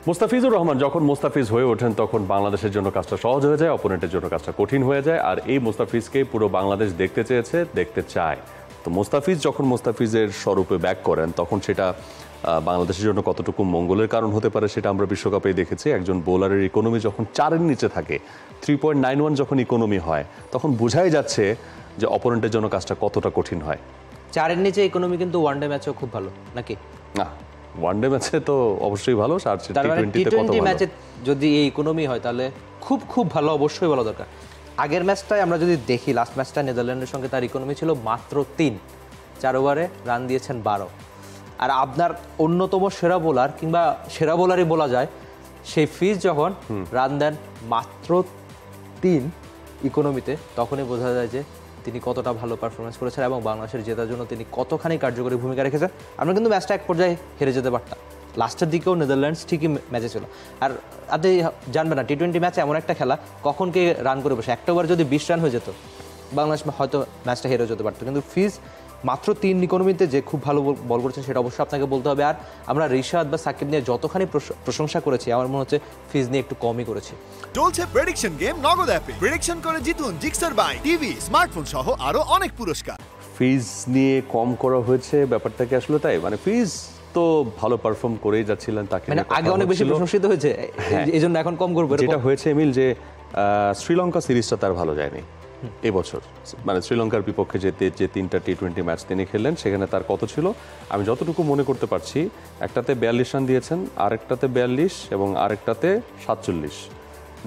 মুস্তাফিজুর রহমান যখন মুস্তাফিজ হয়ে ওঠেন তখন বাংলাদেশের জন্য কাজটা সহজ হয়ে যায়, অপোনেন্টের জন্য কাজটা কঠিন হয়ে যায়। আর এই মুস্তাফিজকে পুরো বাংলাদেশ দেখতে চেয়েছে, দেখতে চায়। তো মুস্তাফিজ যখন মুস্তাফিজের স্বরূপে ব্যাক করেন তখন সেটা বাংলাদেশের জন্য কতটুকু মঙ্গলের কারণ হতে পারে সেটা আমরা বিশ্বকাপেই দেখেছি। একজন বোলারের ইকোনমি যখন 4-এর নিচে থাকে, 3.91 যখন ইকোনমি হয়, তখন বোঝাই যাচ্ছে যে অপোনেন্টের জন্য কাজটা কতটা কঠিন হয়। 4-এর নিচে ইকোনমি কিন্তু ওয়ানডে ম্যাচেও খুব ভালো নাকি? না, ওয়ানডে ম্যাচে তো অবশ্যই ভালো, আর টি-20 ম্যাচে যদি এই ইকোনমি হয় তাহলে খুব খুব ভালো, অবশ্যই বলা দরকার। আগের ম্যাচটায় আমরা যদি দেখি, লাস্ট ম্যাচটা নেদারল্যান্ডের সঙ্গে তার ইকোনমি ছিল মাত্র 3, 4 ওভারে রান দিয়েছেন 12। আর আপনার অন্যতম সেরা বোলার কিংবা সেরা বোলারই বলা যায়, সেই ফিজ যখন রান দেন মাত্র 3 ইকোনমিতে, তখনই বোঝা যায় যে তিনি কতটা ভালো পারফরমেন্স করেছেন এবং বাংলাদেশের জেতার জন্য তিনি কতখানি কার্যকরী ভূমিকা রেখেছেন। আমরা কিন্তু ম্যাচটা এক পর্যায়ে হেরে যেতে পারতাম, লাস্টের দিকেও নেদারল্যান্ডস ঠিকই ম্যাচে ছিল। আর আপনি জানবেন না, টি-20 ম্যাচে এমন একটা খেলা কখন কে রান করে বসে, একটা ওভার যদি 20 রান হয়ে যেত বাংলাদেশ হয়তো ম্যাচটা হেরে যেতে পারতো। কিন্তু ফিজ মাত্র 3 ইকোনমিতে যে খুব ভালো বল করেছেন সেটা অবশ্যই আপনাকে বলতে হবে। আর আমরা রিশাদ বা সাকিব নিয়ে যতখানি প্রশংসা করেছি, আমার মনে হচ্ছে ফিজ নিয়ে একটু কমই করেছি। চলছে প্রেডিকশন গেম নগদ অ্যাপে। প্রেডিকশন করে জিতুন জিক্সার বাই টিভি, স্মার্টফোন সহ আরো অনেক পুরস্কার। ফিজ নিয়ে কম করা হয়েছে ব্যাপারটা কি আসলে তাই? মানে ফিজ তো ভালো পারফর্ম করেই যাচ্ছিলেন, তাকে মানে আগে অনেক বেশি প্রশংসিত হয়েছে, এইজন্য এখন কম করবে। যেটা হয়েছে এমিল, যে শ্রীলঙ্কা সিরিজটা তার ভালো যায়নি এবছর। মানে শ্রীলঙ্কার বিপক্ষে যে 3টা টি-20 ম্যাচ তিনি খেললেন, সেখানে তার কত ছিল আমি যতটুকু মনে করতে পারছি, একটাতে 42 রান দিয়েছেন, আরেকটাতে 42 এবং আরেকটাতে 47,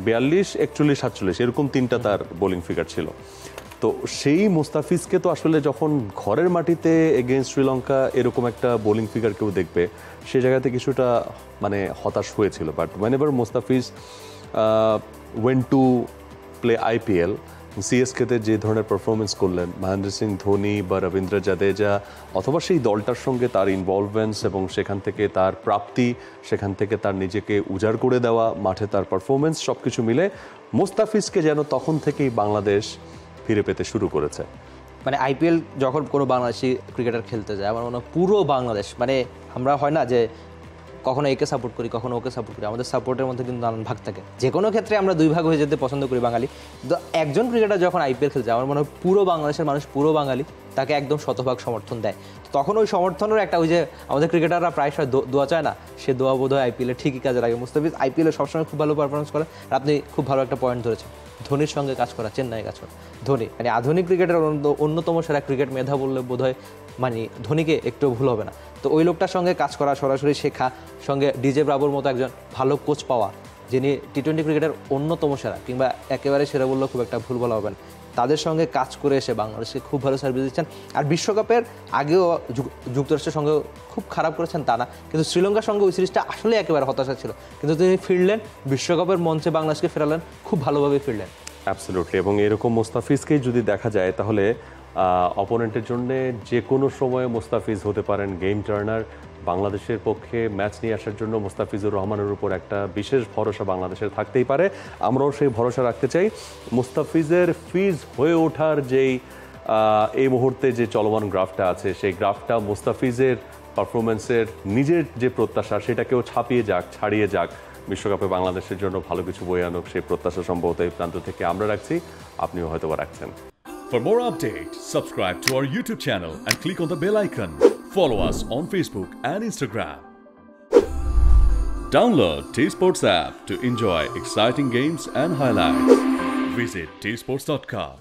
42, 41, 47 এরকম 3টা তার বোলিং ফিগার ছিল। তো সেই মুস্তাফিজকে তো আসলে যখন ঘরের মাটিতে এগেইনস্ট শ্রীলঙ্কা এরকম একটা বোলিং ফিগার কেউ দেখবে, সে জায়গাতে কিছুটা মানে হতাশ হয়েছিল। But whenever Mustafiz went to play IPL, সিএসকেতে যে ধরনের পারফরমেন্স করলেন, মহেন্দ্র সিং ধোনি বা রবীন্দ্র জাদেজা অথবা সেই দলটার সঙ্গে তার ইনভলভমেন্টস এবং সেখান থেকে তার প্রাপ্তি, সেখান থেকে তার নিজেকে উজাড় করে দেওয়া, মাঠে তার পারফরমেন্স, সব কিছু মিলে মুস্তাফিজকে যেন তখন থেকেই বাংলাদেশ ফিরে পেতে শুরু করেছে। মানে আইপিএল যখন কোনো বাংলাদেশি ক্রিকেটার খেলতে যায়, আমার মনে হয় পুরো বাংলাদেশ, মানে আমরা হয় না যে কখনো একে সাপোর্ট করি কখনো ওকে সাপোর্ট করি, আমাদের সাপোর্টের মধ্যে কিন্তু নানান ভাগ থাকে। যে কোনো ক্ষেত্রে আমরা 2 ভাগ হয়ে যেতে পছন্দ করি বাঙালি। তো একজন ক্রিকেটার যখন আইপিএল খেলছে, আমার মনে হয় পুরো বাংলাদেশের মানুষ, পুরো বাঙালি তাকে একদম শতভাগ সমর্থন দেয়। তখন ওই সমর্থনের একটা, ওই যে আমাদের ক্রিকেটাররা প্রায়শই দোয়া চায় না, সে দোয়া বোধ হয় আইপিএলে ঠিকই কাজে লাগে। মুস্তাফিজ আইপিএলে সবসময় খুব ভালো পারফরমেন্স করে। আর আপনি খুব ভালো একটা পয়েন্ট ধরেছেন, ধোনির সঙ্গে কাজ করা, চেন্নাই কাজ করা। ধোনি মানে আধুনিক ক্রিকেটের অন্যতম সেরা ক্রিকেট মেধা বললে বোধ হয় মানে ধোনিকে একটু ভুল হবে না। তো ওই লোকটার সঙ্গে কাজ করা, সরাসরি শেখা, সঙ্গে ডিজে ব্রাভোর মতো একজন ভালো কোচ পাওয়া, যিনি টি-20 ক্রিকেটের অন্যতম সেরা কিংবা একেবারে সেরা বললেও খুব একটা ভুল বলা হবে না, তাদের সঙ্গে কাজ করে এসে বাংলাদেশকে খুব ভালো সার্ভিস দিচ্ছেন। আর বিশ্বকাপের আগেও যুক্তরাষ্ট্রের সঙ্গে খুব খারাপ করেছেন তা না, কিন্তু শ্রীলঙ্কার সঙ্গে ওই সিরিজটা আসলে একেবারে হতাশা ছিল, কিন্তু তিনি ফিরলেন বিশ্বকাপের মঞ্চে, বাংলাদেশকে ফেরালেন, খুব ভালোভাবে ফিরলেন। অ্যাবসলিউটলি। এবং এরকম মুস্তাফিজকেই যদি দেখা যায় তাহলে অপোনেন্টের জন্য যে কোনো সময়ে মুস্তাফিজ হতে পারেন গেম টার্নার। বাংলাদেশের পক্ষে ম্যাচ নিয়ে আসার জন্য মুস্তাফিজুর রহমানের উপর একটা বিশেষ ভরসা বাংলাদেশের থাকতেই পারে, আমরাও সেই ভরসা রাখতে চাই। মুস্তাফিজের ফিজ হয়ে ওঠার যেই এই মুহূর্তে যে চলমান গ্রাফটা আছে, সেই গ্রাফটা মুস্তাফিজের পারফরমেন্সের নিজের যে প্রত্যাশা সেটাকেও ছাড়িয়ে যাক, বিশ্বকাপে বাংলাদেশের জন্য ভালো কিছু বয়ে আনুক, সেই প্রত্যাশা সম্ভবত এই প্রান্ত থেকে আমরা রাখছি, আপনিও হয়তো বা রাখছেন। For more updates, subscribe to our YouTube channel and click on the bell icon. Follow us on Facebook and Instagram. Download T-Sports app to enjoy exciting games and highlights. Visit tsports.com.